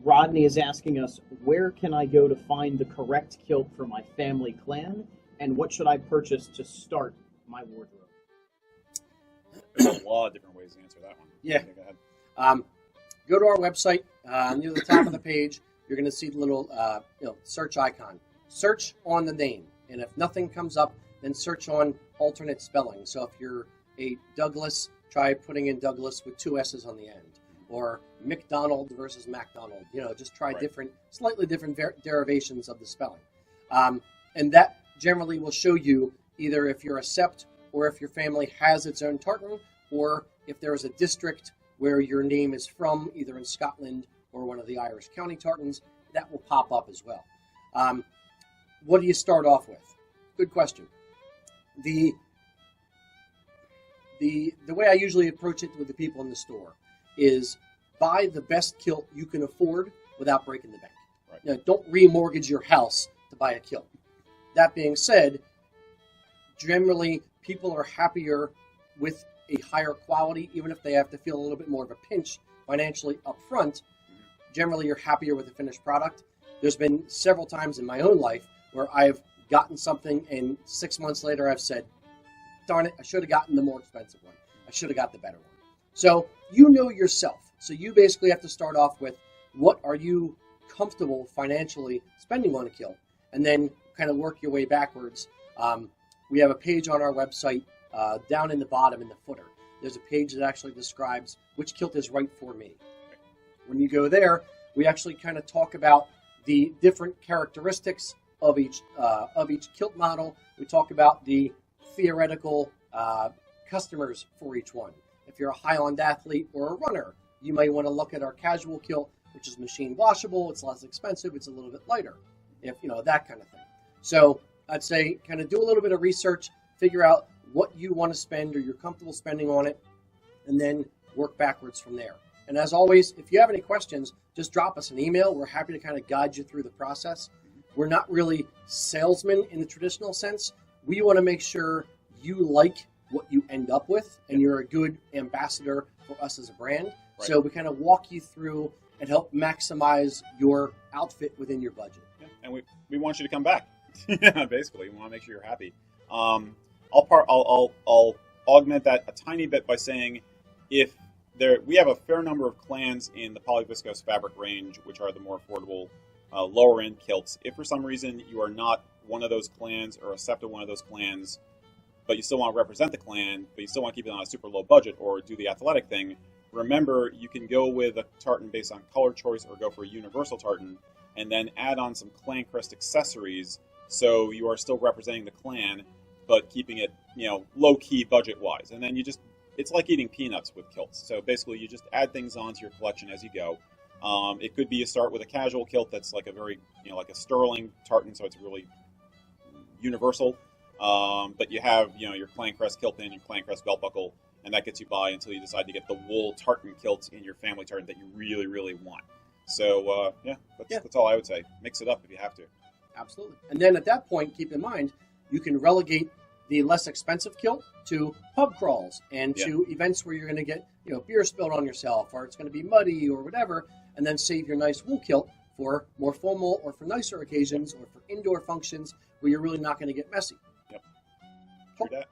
Rodney is asking us, where can I go to find the correct kilt for my family clan, and what should I purchase to start my wardrobe? There's a lot of different ways to answer that one. Yeah. Okay, go ahead. Go to our website. Near the top of the page, you're going to see the little search icon. Search on the name, and if nothing comes up, then search on alternate spelling. So if you're a Douglas, try putting in Douglas with 2 S's on the end, or McDonald versus MacDonald. Just try slightly different derivations of the spelling, and that generally will show you either if you're a sept or if your family has its own tartan, or if there is a district where your name is from, either in Scotland or one of the Irish county tartans, that will pop up as well. What do you start off with? Good question. The way I usually approach it with the people in the store is buy the best kilt you can afford without breaking the bank. Right. Now, don't remortgage your house to buy a kilt. That being said, generally people are happier with a higher quality, even if they have to feel a little bit more of a pinch financially up front. Generally, you're happier with the finished product. There's been several times in my own life where I've gotten something and 6 months later I've said, darn it, I should have gotten the more expensive one. I should have got the better one. So you know yourself. So you basically have to start off with what are you comfortable financially spending on a kilt, and then kind of work your way backwards. We have a page on our website down in the bottom in the footer. There's a page that actually describes which kilt is right for me. When you go there, we actually kind of talk about the different characteristics of each kilt model. We talk about the theoretical customers for each one. If you're a highland athlete or a runner, you may want to look at our casual kilt, which is machine washable. It's less expensive. It's a little bit lighter, if that kind of thing. So I'd say kind of do a little bit of research, figure out what you want to spend or you're comfortable spending on it, and then work backwards from there. And as always, if you have any questions, just drop us an email. We're happy to kind of guide you through the process. We're not really salesmen in the traditional sense. We want to make sure you like what you end up with and you're a good ambassador for us as a brand. Right. So we kind of walk you through and help maximize your outfit within your budget. Yeah. And we want you to come back. Basically, we want to make sure you're happy. I'll augment that a tiny bit by saying we have a fair number of clans in the polyviscose fabric range, which are the more affordable, lower end kilts. If for some reason you are not one of those clans or a sept of one of those clans, but you still want to represent the clan, but you still want to keep it on a super low budget or do the athletic thing, remember you can go with a tartan based on color choice or go for a universal tartan and then add on some clan crest accessories so you are still representing the clan but keeping it, low key budget wise. And then it's like eating peanuts with kilts. So basically you just add things onto your collection as you go. It could be you start with a casual kilt that's like a very, like a sterling tartan, so it's really universal. But you have, your clan crest kilt in, your clan crest belt buckle, and that gets you by until you decide to get the wool tartan kilt in your family tartan that you really, really want. So, that's all I would say. Mix it up if you have to. Absolutely. And then at that point, keep in mind, you can relegate the less expensive kilt to pub crawls and to events where you're going to get, beer spilled on yourself or it's going to be muddy or whatever, and then save your nice wool kilt for more formal or for nicer occasions or for indoor functions where you're really not going to get messy. Yep. True that.